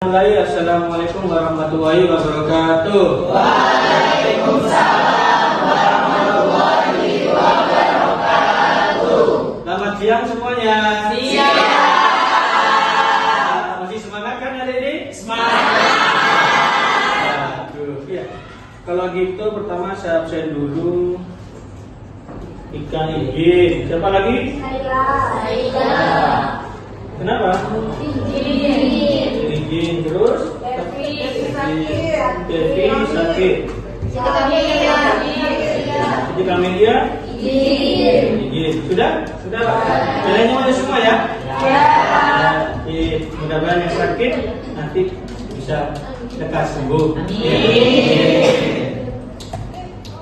Assalamualaikum warahmatullahi wabarakatuh. Waalaikumsalam warahmatullahi wabarakatuh. Selamat siang semuanya. Siang. Masih semangat kan hari ini? Semangat. Ya. Kalau gitu pertama saya absen dulu. Ikan izin. Siapa lagi? Saya. Kenapa? Izin. Terus? Devi sakit. Jadi Kamelia? Izin. Sudah? Sudah Pak? Jalannya mana semua ya? Mudah-mudahan yang sakit nanti bisa lekas sembuh.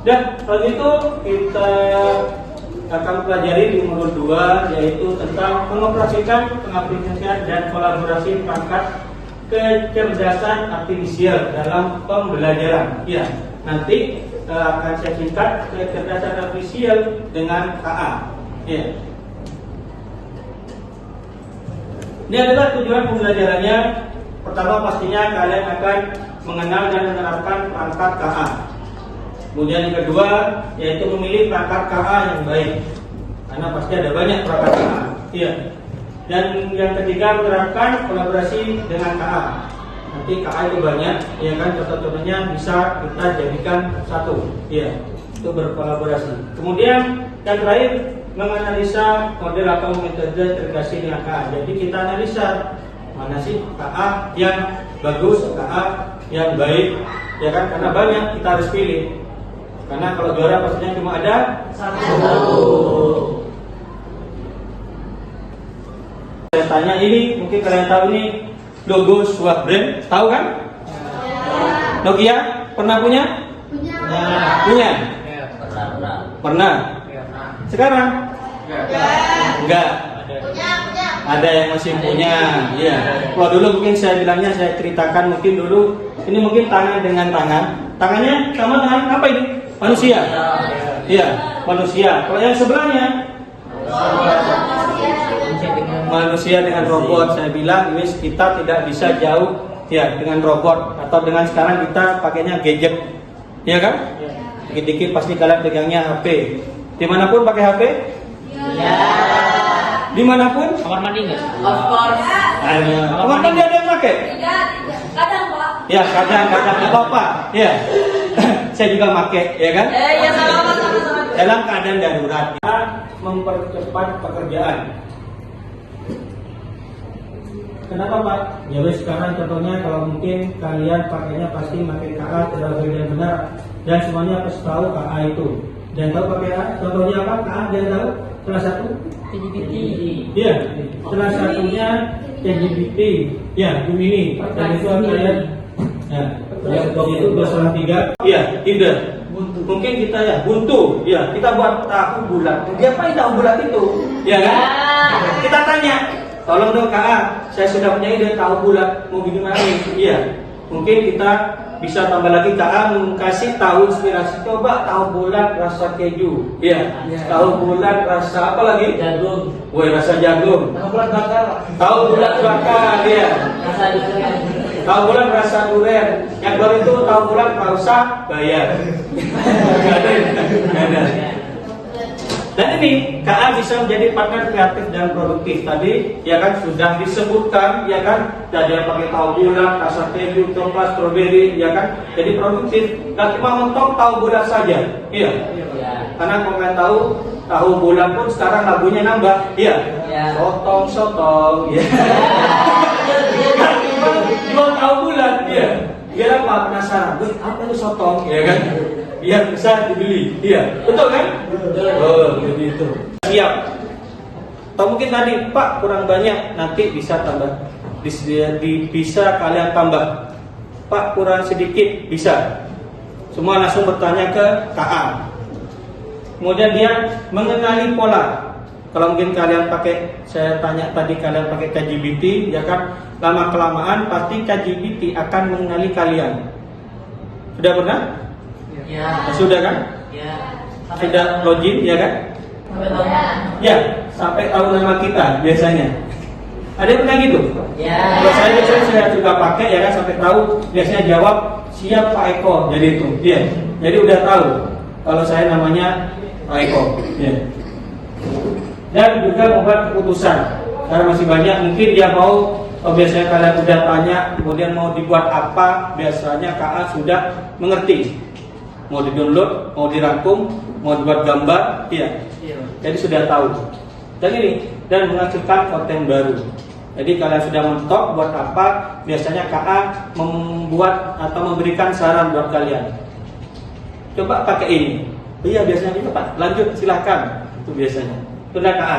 Dan kalau gitu kita akan pelajari di modul 2, yaitu tentang mengoperasikan, pengaplikasian dan kolaborasi perangkat kecerdasan artifisial dalam pembelajaran. Ya, nanti akan saya singkat kecerdasan artifisial dengan KA. Ya. Ini adalah tujuan pembelajarannya. Pertama pastinya kalian akan mengenal dan menerapkan perangkat KA. Kemudian yang kedua yaitu memilih perangkat KA yang baik, karena pasti ada banyak perangkat KA. Iya. Dan yang ketiga menerapkan kolaborasi dengan KA. Nanti KA itu banyak, ya kan, contoh-contohnya bisa kita jadikan satu, iya, itu berkolaborasi. Kemudian yang terakhir menganalisa model atau metode integrasi dengan KA. Jadi kita analisa mana sih KA yang bagus, KA yang baik, ya kan? Karena banyak kita harus pilih. Karena kalau juara pastinya cuma ada satu. Saya tanya ini, mungkin kalian tahu nih logo sebuah brand, tahu kan? Nokia pernah punya? Punya? Pernah. Sekarang? Enggak. Ada yang masih punya. Iya. Kalau dulu mungkin saya bilangnya, saya ceritakan mungkin dulu ini mungkin tangan dengan tangan. Tangannya sama dengan apa ini? Manusia. Iya, manusia. Kalau yang sebelahnya manusia dengan robot. Saya bilang ini kita tidak bisa jauh ya dengan robot, atau dengan sekarang kita pakainya gadget. Iya kan? Dikit-dikit pasti kalian pegangnya HP. Dimanapun pakai HP? Iya. Dimanapun? Kamar mandi nggak? Of course. Kamar mandi ada yang pakai? Tidak. Kadang Pak. Ya kadang-kadang apa-apa. Ya. Saya juga pakai, ya kan? Ya sama. Dalam keadaan darurat, kita mempercepat pekerjaan. Kenapa Pak? Ya wes, sekarang contohnya kalau mungkin kalian pakainya pasti pakai KA tidak baik dan benar, dan semuanya pasti tahu KA itu. Dan tahu pakai A? Contohnya apa? KA dan tahu? Salah satu? ChatGPT. Iya. Salah satunya ChatGPT. Ya, Gemini. Dan itu kalian. Ya, yang itu 2,3. Iya, tidak. Mungkin kita ya buntu, ya kita buat tahu bulat. Diapain tahu bulat itu? Ya kan? Kita tanya, tolong dong KA, saya sudah punya ide tahu bulat, mau bikin mana? Iya. Mungkin kita bisa tambah lagi KA kasih tahu inspirasi, coba tahu bulat rasa keju. Iya. Tahu bulat rasa apa lagi? Jagung. Woi, rasa jagung. Tahu bulat bakar. Tahu bulat bakar, ya. Rasa durian. Tahu bulat rasa durian. Yang baru itu tahu bulat nggak usah bayar. Nggak ada. Dan ini KA bisa menjadi partner kreatif dan produktif. Tadi ya kan sudah disebutkan, ya kan, ada yang pakai tahu bulat, rasa keju, coklat, stroberi, ya kan, jadi produktif. Nggak cuma mentok tahu bulat saja, iya. Karena kalau kalian tahu bulat pun sekarang lagunya nambah, iya. Sotong, ya. Jual tahu bulat, ya. Biar apa? Penasaran, apa itu sotong, ya kan? Biar bisa dibeli, iya, betul kan? Oh, begitu. Siap. Atau mungkin tadi Pak kurang banyak, nanti bisa tambah, bisa kalian tambah. Pak kurang sedikit, bisa. Semua langsung bertanya ke KA. Kemudian dia mengenali pola. Kalau mungkin kalian pakai, saya tanya tadi kalian pakai ChatGPT, ya kan? Lama kelamaan pasti ChatGPT akan mengenali kalian. Sudah pernah? Ya. Sudah kan? Ya. Sudah login, ya kan? Sampai tahu. Ya, sampai tahu nama kita biasanya. Ada yang pernah gitu? Ya. Kalau saya biasanya saya juga pakai ya kan, sampai tahu biasanya jawab siap Pak Eko, jadi itu. Iya. Jadi udah tahu kalau saya namanya Pak Eko. Iya. Dan juga membuat keputusan. Karena masih banyak mungkin dia mau, biasanya kalian udah tanya, kemudian mau dibuat apa, biasanya KA sudah mengerti. Mau di-download, mau dirangkum, mau dibuat gambar, iya. Jadi sudah tahu. Dan ini, dan menghasilkan konten baru. Jadi kalian sudah mentok buat apa, biasanya KA membuat atau memberikan saran buat kalian. Coba pakai ini. Iya biasanya itu Pak. Lanjut silahkan. Itu biasanya. Sudah KA.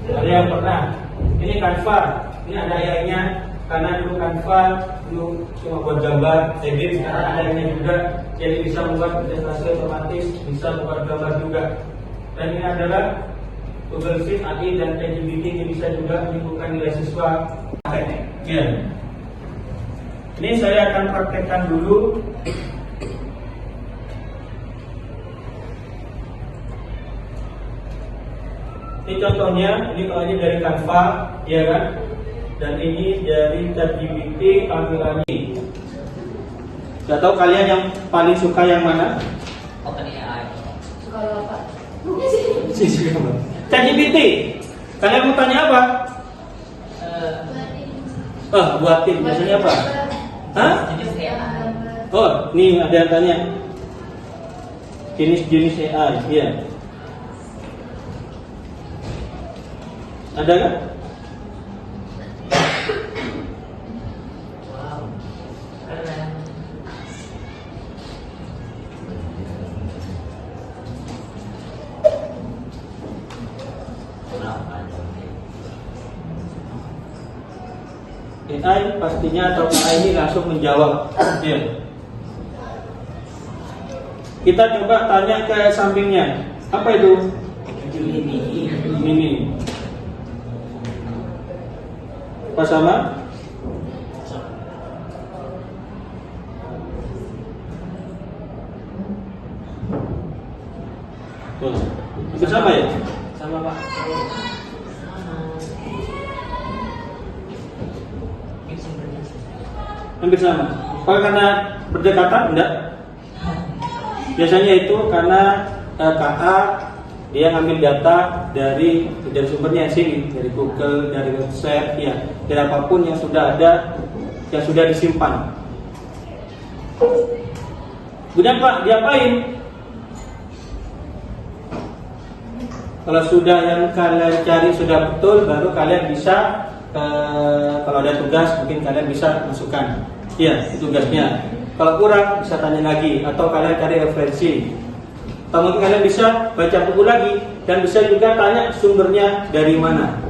Ada yang pernah. Ini Canva. Ini ada AI-nya. Karena dulu Canva dulu cuma buat gambar, edit. Sekarang ada AI-nya juga. Jadi bisa membuat presentasi otomatis, bisa membuat gambar juga. Dan ini adalah Google Sheet, AI dan ChatGPT ini bisa juga menimbulkan nilai siswa. Ya. Ini saya akan praktekkan dulu. Ini contohnya, ini kalau ini dari Canva, ya kan? Dan ini dari ChatGPT tampilannya. Gak tahu kalian yang paling suka yang mana? OpenAI. Suka apa? ChatGPT. Kalian mau tanya apa? Buatin. Biasanya apa? Hah? Jenis AI. Oh, nih ada yang tanya. Jenis-jenis AI, iya. Ada kan? Wow. Keren. AI pastinya atau AI ini langsung menjawab. Ya. Kita coba tanya ke sampingnya. Apa itu? Ini. Apa sama? Tuh. Hampir sama ya? Sama Pak. Hampir sama. Kalau karena berdekatan enggak? Biasanya itu karena KA dia ngambil data dari sumbernya sini, dari Google, dari website, ya, dari apapun yang sudah ada, yang sudah disimpan. Kemudian Pak, diapain? Kalau sudah yang kalian cari sudah betul, baru kalian bisa kalau ada tugas mungkin kalian bisa masukkan. Iya, tugasnya. Kalau kurang bisa tanya lagi atau kalian cari referensi. Atau mungkin kalian bisa baca buku lagi dan bisa juga tanya sumbernya dari mana.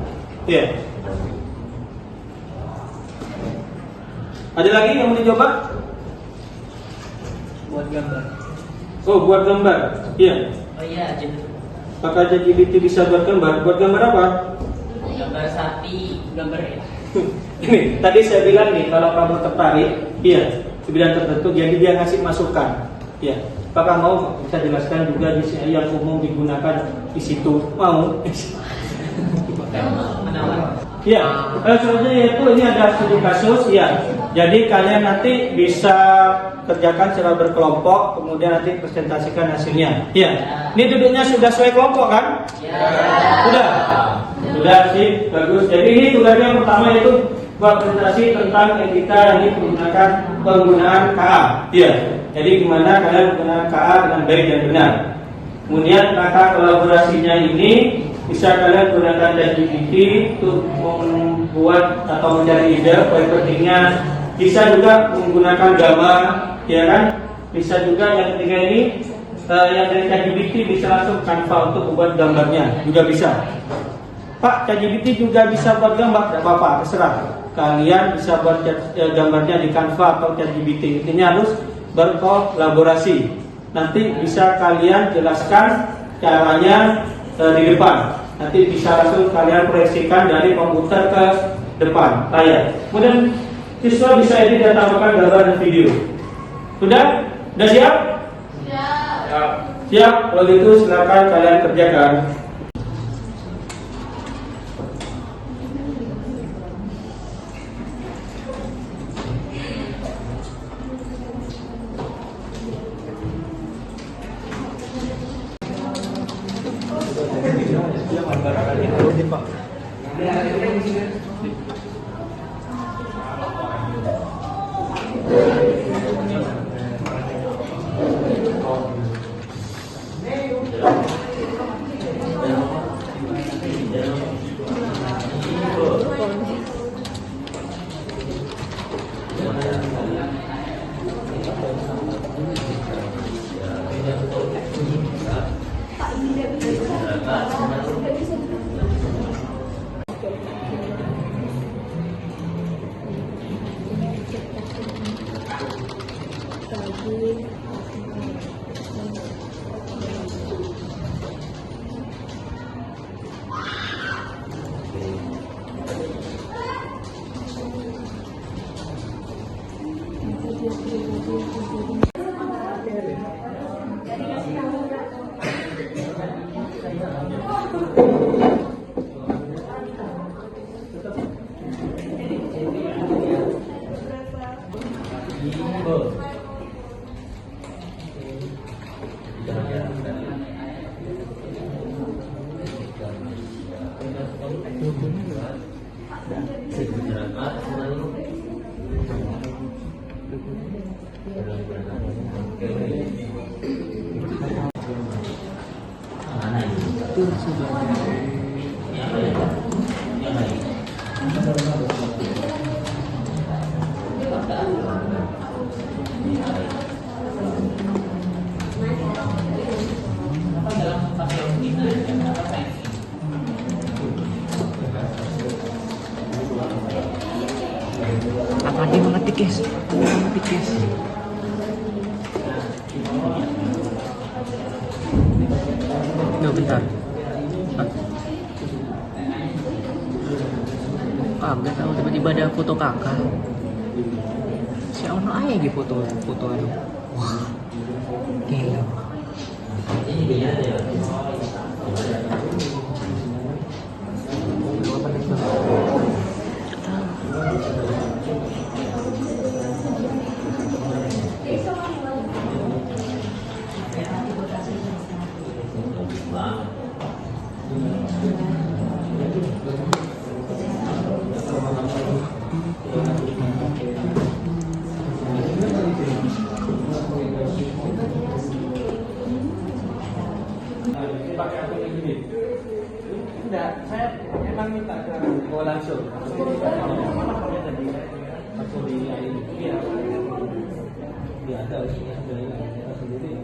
Iya. Ada lagi yang mau dicoba? Buat gambar. Oh, buat gambar. Iya. Oh iya, jenis. Apakah ChatGPT bisa buat gambar? Buat gambar apa? Gambar sapi, gambar ya. Ini tadi saya bilang nih, kalau kamu tertarik, iya, di bidang tertentu, jadi dia ngasih masukan, ya. Apakah mau bisa jelaskan juga di sini yang umum digunakan di situ? Mau? Ya, selanjutnya yaitu ini ada studi kasus, ya. Jadi kalian nanti bisa kerjakan secara berkelompok, kemudian nanti presentasikan hasilnya. Ya, ini duduknya sudah sesuai kelompok kan? Sudah. Sudah sih, bagus. Jadi ini tugasnya yang pertama itu buat presentasi tentang etika ini penggunaan KA. Iya. Jadi gimana kalian menggunakan KA dengan baik dan benar. Kemudian kata kolaborasinya ini bisa kalian gunakan ChatGPT untuk membuat atau mencari ide, poin pentingnya. Bisa juga menggunakan gambar, ya kan? Bisa juga yang ketiga ini yang dari ChatGPT bisa langsung Canva untuk membuat gambarnya, juga bisa. Pak, ChatGPT juga bisa buat gambar, tidak apa-apa, terserah. Kalian bisa buat gambarnya di Canva atau ChatGPT. Intinya harus berkolaborasi. Nanti bisa kalian jelaskan caranya di depan. Nanti bisa langsung kalian proyeksikan dari komputer ke depan layar. Kemudian siswa bisa edit dan tambahkan gambar dan video. Sudah? Sudah siap? Siap. Siap. Kalau gitu silakan kalian kerjakan. Apa dia mengetik guys? Mengetik guys. Duh, bentar. Kaget tahu tiba-tiba ada foto kakak. Si ono aja gitu foto itu. Wah. Gila. Pakai akun yang gini. Enggak, saya emang minta ke mau langsung. Langsung di ini. Iya. Iya ada sih ada sendiri.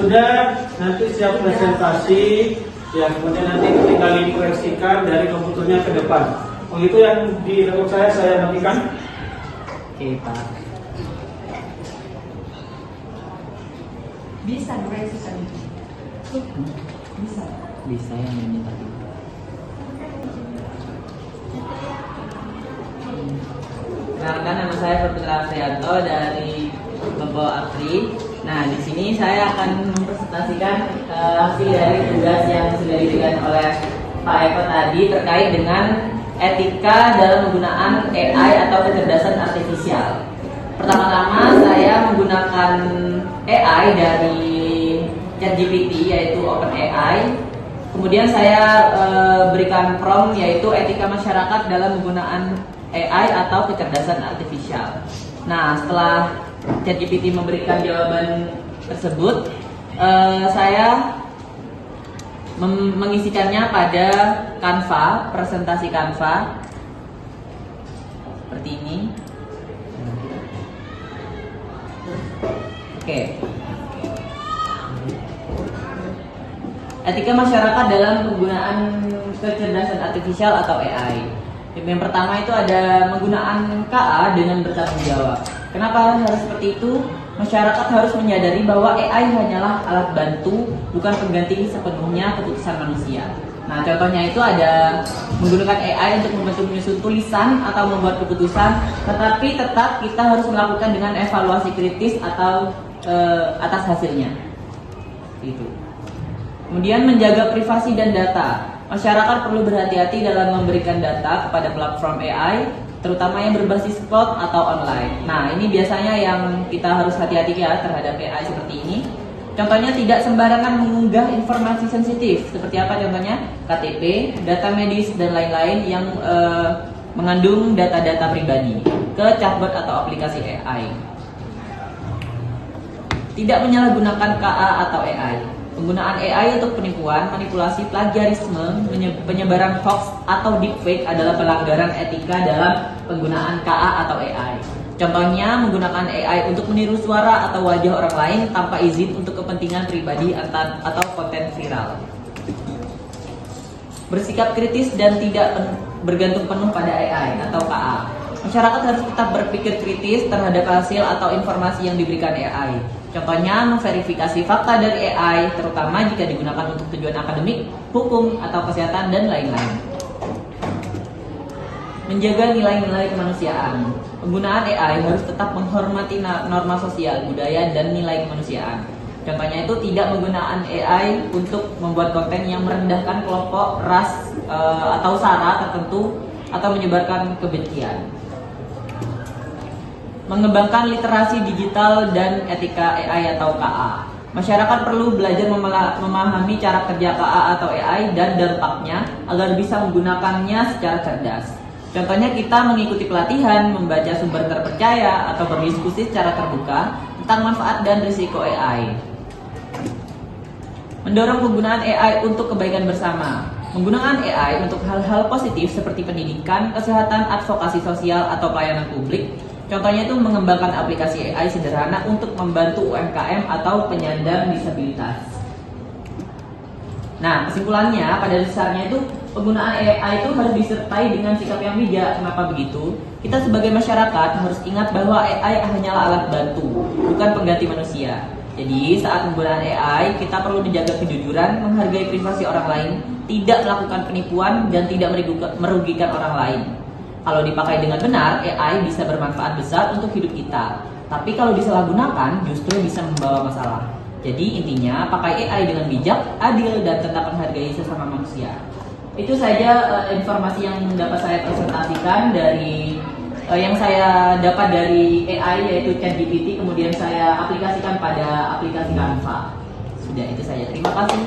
sudah, nanti siap presentasi. Ya, kemudian nanti tinggal diproyeksikan dari komputernya ke depan. Oh, itu yang di laptop saya matikan. Oke, Pak. Bisa diproyeksikan itu. Bisa. Bisa yang ini tadi. Kenalkan, nama saya Putra Aprianto dari Kelompok Apri. Nah, di sini saya akan mempresentasikan hasil dari tugas yang sudah diberikan oleh Pak Eko tadi terkait dengan etika dalam penggunaan AI atau kecerdasan artifisial. Pertama-tama saya menggunakan AI dari ChatGPT yaitu OpenAI. Kemudian saya berikan prompt yaitu etika masyarakat dalam penggunaan AI atau kecerdasan artifisial. Nah, setelah ChatGPT memberikan jawaban tersebut, saya mengisikannya pada Canva, presentasi Canva seperti ini. Oke. Etika masyarakat dalam penggunaan kecerdasan artifisial atau AI. Yang pertama itu ada penggunaan KA dengan bertanggung jawab. Kenapa harus seperti itu? Masyarakat harus menyadari bahwa AI hanyalah alat bantu, bukan pengganti sepenuhnya keputusan manusia. Nah, contohnya itu ada menggunakan AI untuk membantu menyusun tulisan atau membuat keputusan, tetapi tetap kita harus melakukan dengan evaluasi kritis atau atas hasilnya. Itu. Kemudian menjaga privasi dan data. Masyarakat perlu berhati-hati dalam memberikan data kepada platform AI, terutama yang berbasis cloud atau online. Nah, ini biasanya yang kita harus hati-hati ya terhadap AI seperti ini. Contohnya tidak sembarangan mengunggah informasi sensitif. Seperti apa contohnya? KTP, data medis, dan lain-lain yang mengandung data-data pribadi ke chatbot atau aplikasi AI. Tidak menyalahgunakan KA atau AI. Penggunaan AI untuk penipuan, manipulasi, plagiarisme, penyebaran hoax atau deepfake adalah pelanggaran etika dalam penggunaan KA atau AI. Contohnya menggunakan AI untuk meniru suara atau wajah orang lain tanpa izin untuk kepentingan pribadi atau konten viral. Bersikap kritis dan tidak bergantung penuh pada AI atau KA. Masyarakat harus tetap berpikir kritis terhadap hasil atau informasi yang diberikan AI. Contohnya memverifikasi fakta dari AI, terutama jika digunakan untuk tujuan akademik, hukum, atau kesehatan, dan lain-lain. Menjaga nilai-nilai kemanusiaan. Penggunaan AI harus tetap menghormati norma sosial, budaya, dan nilai kemanusiaan. Contohnya itu tidak menggunakan AI untuk membuat konten yang merendahkan kelompok, ras, atau sara tertentu, atau menyebarkan kebencian. Mengembangkan literasi digital dan etika AI atau KA. Masyarakat perlu belajar memahami cara kerja KA atau AI dan dampaknya agar bisa menggunakannya secara cerdas. Contohnya kita mengikuti pelatihan, membaca sumber terpercaya, atau berdiskusi secara terbuka tentang manfaat dan risiko AI. Mendorong penggunaan AI untuk kebaikan bersama. Menggunakan AI untuk hal-hal positif seperti pendidikan, kesehatan, advokasi sosial, atau pelayanan publik. Contohnya itu mengembangkan aplikasi AI sederhana untuk membantu UMKM atau penyandang disabilitas. Nah, kesimpulannya pada dasarnya itu penggunaan AI itu harus disertai dengan sikap yang bijak. Kenapa begitu? Kita sebagai masyarakat harus ingat bahwa AI hanyalah alat bantu, bukan pengganti manusia. Jadi saat menggunakan AI, kita perlu menjaga kejujuran, menghargai privasi orang lain, tidak melakukan penipuan, dan tidak merugikan orang lain. Kalau dipakai dengan benar, AI bisa bermanfaat besar untuk hidup kita. Tapi kalau disalahgunakan, justru bisa membawa masalah. Jadi intinya, pakai AI dengan bijak, adil, dan tetap menghargai sesama manusia. Itu saja informasi yang dapat saya presentasikan dari yang saya dapat dari AI yaitu ChatGPT, kemudian saya aplikasikan pada aplikasi Canva. Sudah itu saja. Terima kasih.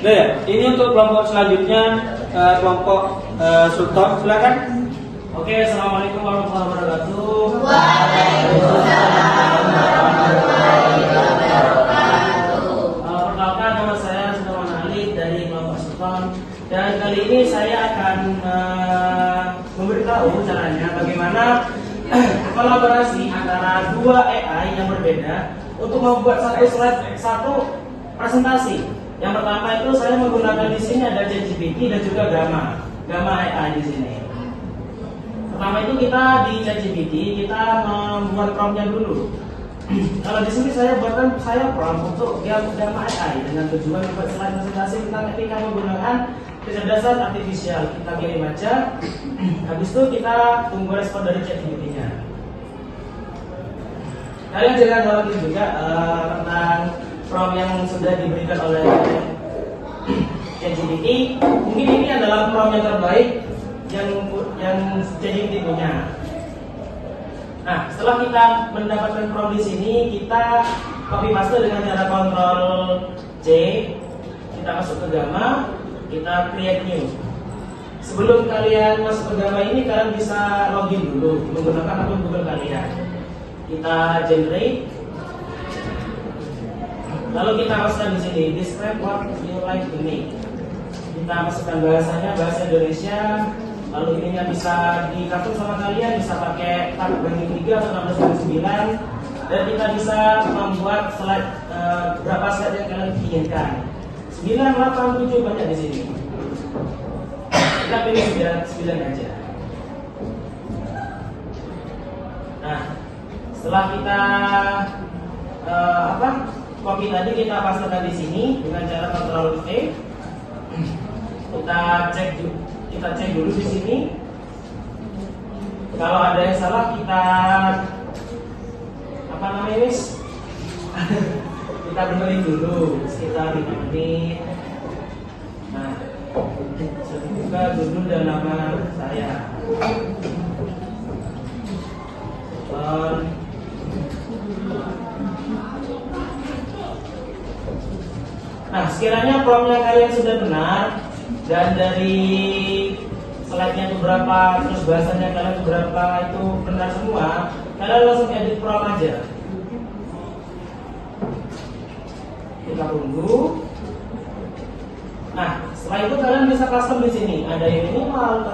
Nah ya, ini untuk kelompok selanjutnya kelompok Sultan, silakan. Oke, assalamualaikum warahmatullahi wabarakatuh. Perkenalkan, nama saya Sultan Ali dari kelompok Sultan. Dan kali ini saya akan memberitahu caranya bagaimana kolaborasi antara dua AI yang berbeda untuk membuat satu slide, satu presentasi. Yang pertama itu saya menggunakan di sini ada ChatGPT dan juga Gamma AI di sini. Pertama itu kita di ChatGPT kita membuat promptnya dulu. Kalau di sini saya buatkan prompt untuk Gamma AI dengan tujuan membuat slide presentasi tentang etika menggunakan kecerdasan artifisial. Kita kirim aja. Habis itu kita tunggu respon dari ChatGPT-nya. Kalian jangan khawatir juga tentang prompt yang sudah diberikan oleh ChatGPT. Mungkin ini adalah prompt yang terbaik yang ChatGPT punya. Nah, setelah kita mendapatkan prompt di sini, kita copy paste dengan cara Ctrl C. Kita masuk ke Gamma, kita create new. Sebelum kalian masuk ke Gamma ini, kalian bisa login dulu menggunakan akun Google kalian. Kita generate. Lalu kita masukkan di sini describe what you like to make. Kita masukkan bahasanya bahasa Indonesia. Lalu ininya bisa di-cover sama kalian, bisa pakai tab banding 3 atau 16:9, dan kita bisa membuat slide berapa slide yang kalian inginkan. 9, 8, 7 banyak di sini. Kita pilih 9 aja. Nah, setelah kita copy tadi kita pastekan di sini dengan cara Ctrl V. Kita cek dulu di sini. Kalau ada yang salah kita kita benerin dulu sekitar 5 menit. Nah, saya buka dulu dan nama saya. Nah, sekiranya promptnya kalian sudah benar dan dari slide-nya itu berapa, terus bahasanya kalian itu berapa, itu benar semua, kalian langsung edit prompt aja. Kita tunggu. Nah, setelah itu kalian bisa custom di sini. Ada yang minimal,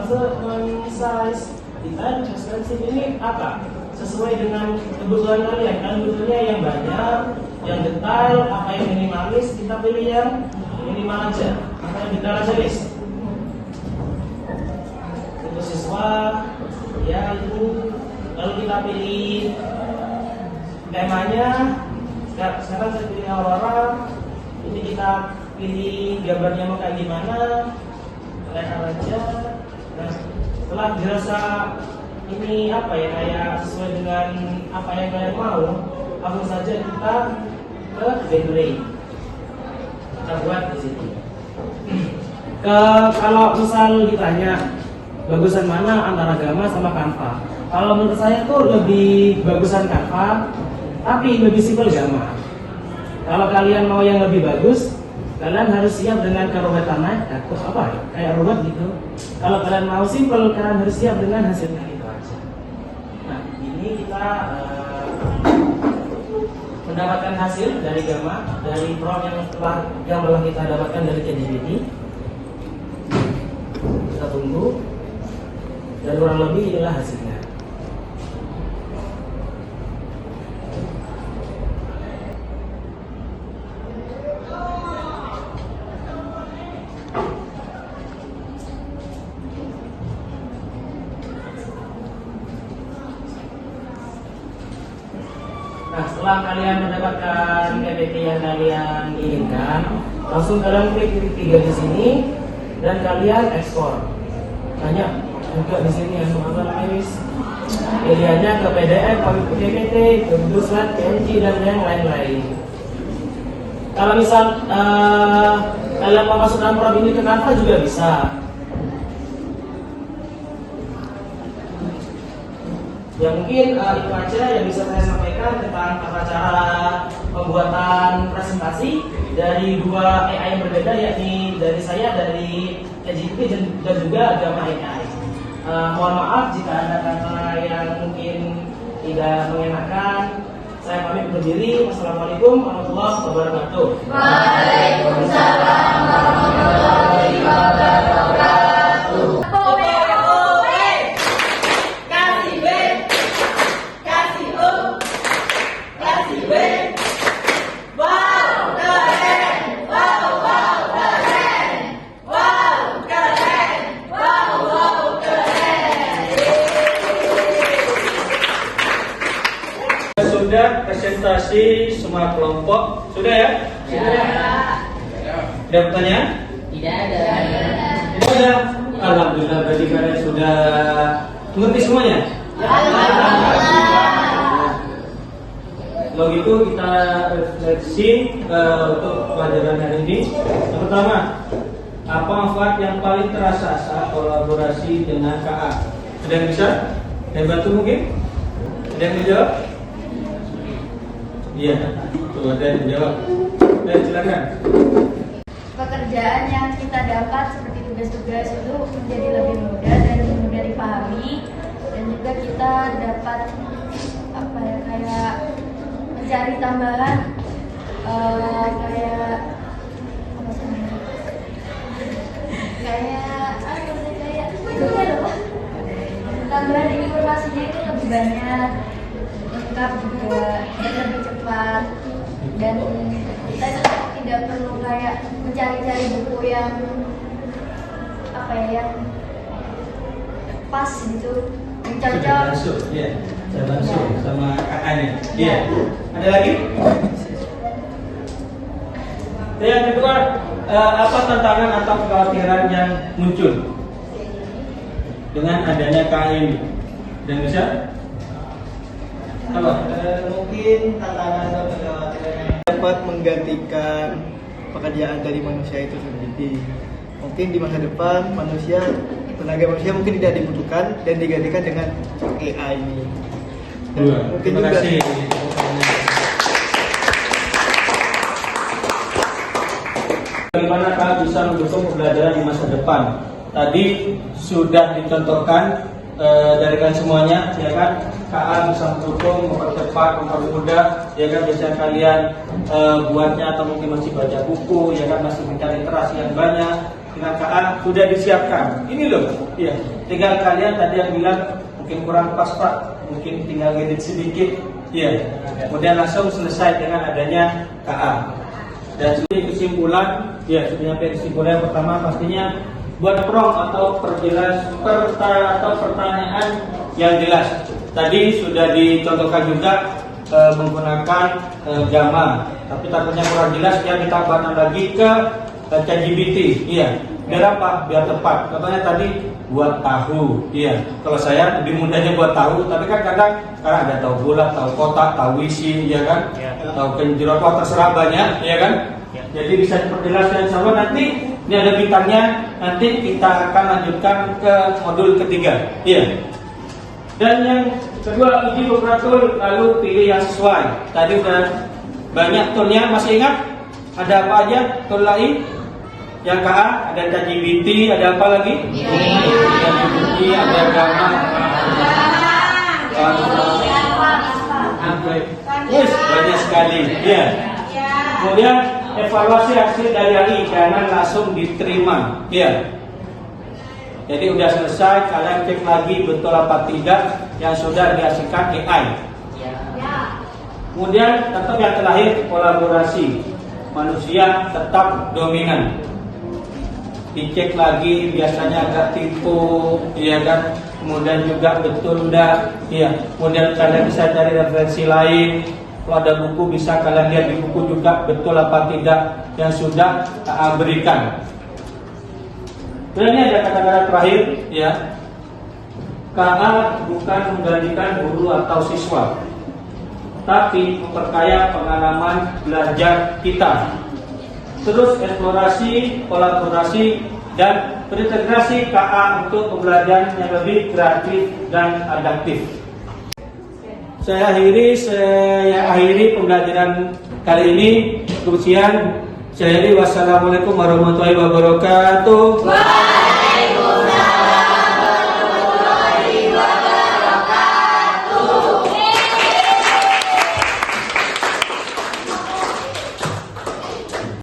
size, detail, deskripsi. Ini apa? Sesuai dengan kebutuhan kalian. Kalian butuhnya yang banyak, yang detail, apa yang minimalis, kita pilih yang minimal aja. Apa yang detail aja, list. Untuk siswa, ya itu. Lalu kita pilih temanya. Sekarang saya pilih Aurora. Ini kita pilih gambarnya mau kayak gimana, lihat aja. Nah, setelah dirasa ini apa ya, kayak sesuai dengan apa yang kalian mau, langsung saja kita ke generate. Kita buat di sini. Kalau misal ditanya bagusan mana antara Gamma sama Canva, kalau menurut saya tuh lebih bagusan Canva, tapi lebih simpel Gamma. Kalau kalian mau yang lebih bagus, kalian harus siap dengan keruwetan naik, kayak ruwet gitu. Kalau kalian mau simpel, kalian harus siap dengan hasilnya itu aja. Nah, ini kita mendapatkan hasil dari Gamma, dari prompt yang telah kita dapatkan dari ChatGPT. Kita tunggu, dan kurang lebih inilah hasilnya. Nah, setelah kalian mendapatkan PPT yang kalian inginkan, langsung kalian klik titik 3 di sini dan kalian ekspor. Banyak juga di sini yang pilihannya ke PDF, PPT, ke Google Slide, PNG dan yang lain-lain. Kalau misal kalian mau masukkan prompt ini ke Canva juga bisa. Ya mungkin itu aja yang bisa saya sampaikan tentang tata cara pembuatan presentasi dari dua AI yang berbeda, yakni dari saya, dari ChatGPT dan juga Gamma AI. Mohon maaf jika ada kata yang mungkin tidak mengenakan. Saya pamit undur diri. Wassalamualaikum warahmatullahi wabarakatuh. Waalaikumsalam warahmatullahi wabarakatuh. Kasih B, kasih U, kasih B. Wow, keren. Wow, wow, keren. Wow, keren. Wow, wow, keren. Sudah presentasi semua kelompok, sudah ya? Ada pertanyaan? Tidak ada. Sudah. Alhamdulillah, berarti kalian sudah mengerti semuanya. Kalau gitu kita refleksi untuk pelajaran hari ini. Yang pertama, apa manfaat yang paling terasa saat kolaborasi dengan KA? Ada yang bisa? Yang bantu mungkin? Ada yang menjawab? Iya, tuh ada yang menjawab. Dan silakan. Pekerjaan yang kita dapat seperti tugas-tugas itu menjadi lebih mudah dan mudah dipahami, dan juga kita dapat apa ya, kayak mencari tambahan kayak apa sih, kayak tambahan informasinya itu lebih banyak, lengkap juga, dan lebih cepat, dan kita tidak perlu kayak mencari-cari buku yang apa ya, yang pas gitu, yang Sudah cocok. langsung, ya. Sudah langsung sama kakaknya. Iya. Ada lagi? Dan yang kedua, apa tantangan atau kekhawatiran yang muncul dengan adanya KA ini? Dan bisa? Apa? Mungkin tantangan atau kekhawatiran dapat menggantikan pekerjaan dari manusia itu sendiri. Mungkin di masa depan tenaga manusia mungkin tidak dibutuhkan dan digantikan dengan AI ini. Dan mungkin Terima juga kasih. Bagaimana Kak bisa mendukung pembelajaran di masa depan? Tadi sudah dicontohkan dari kalian semuanya, ya kan? KA bisa mendukung, mempercepat, mempermudah, ya kan? Biasanya kalian buatnya atau mungkin masih baca buku, ya kan? Masih mencari literasi yang banyak. Dengan KA sudah disiapkan. Ini loh, ya. Tinggal kalian tadi yang bilang mungkin kurang pas Pak, mungkin tinggal edit sedikit, ya. Kemudian langsung selesai dengan adanya KA. Dan sudah kesimpulan, ya sudah sampai kesimpulan yang pertama pastinya buat prompt atau pertanyaan yang jelas. Tadi sudah dicontohkan juga menggunakan Gamma, tapi takutnya kurang jelas ya kita tambahkan lagi ke ChatGPT, iya. Biar apa? Biar tepat. Contohnya tadi buat tahu, iya. Kalau saya lebih mudahnya buat tahu, tapi kan kadang ada tahu bulat, tahu kotak, tahu isi, ya kan? Tahu kenjerot, terserah banyak, ya kan? Jadi bisa diperjelas dan sama nanti ini ada bintangnya. Nanti kita akan lanjutkan ke modul ketiga, iya. Dan yang kedua uji beberapa tool, lalu pilih yang sesuai. Tadi udah banyak toolnya, masih ingat? Ada apa aja tool lain? Yang KA, ada ChatGPT, ada apa lagi? ChatGPT, ada Gamma, yes, banyak sekali. Ya. Kemudian evaluasi hasil dari AI, jangan langsung diterima. Ya. Jadi udah selesai, kalian cek lagi betul apa tidak yang sudah dihasilkan AI. Kemudian tetap yang terakhir kolaborasi, manusia tetap dominan. Dicek lagi, biasanya agak tipu, ya kan? Kemudian juga betul enggak, ya. Kemudian kalian bisa cari referensi lain. Kalau ada buku bisa kalian lihat di buku juga betul apa tidak yang sudah berikan. Dan ini ada kata-kata terakhir, ya. KA bukan menggantikan guru atau siswa, tapi memperkaya pengalaman belajar kita. Terus eksplorasi, kolaborasi, dan berintegrasi KA untuk pembelajaran yang lebih kreatif dan adaptif. Saya akhiri pembelajaran Kali ini kemudian saya wassalamualaikum warahmatullahi wabarakatuh.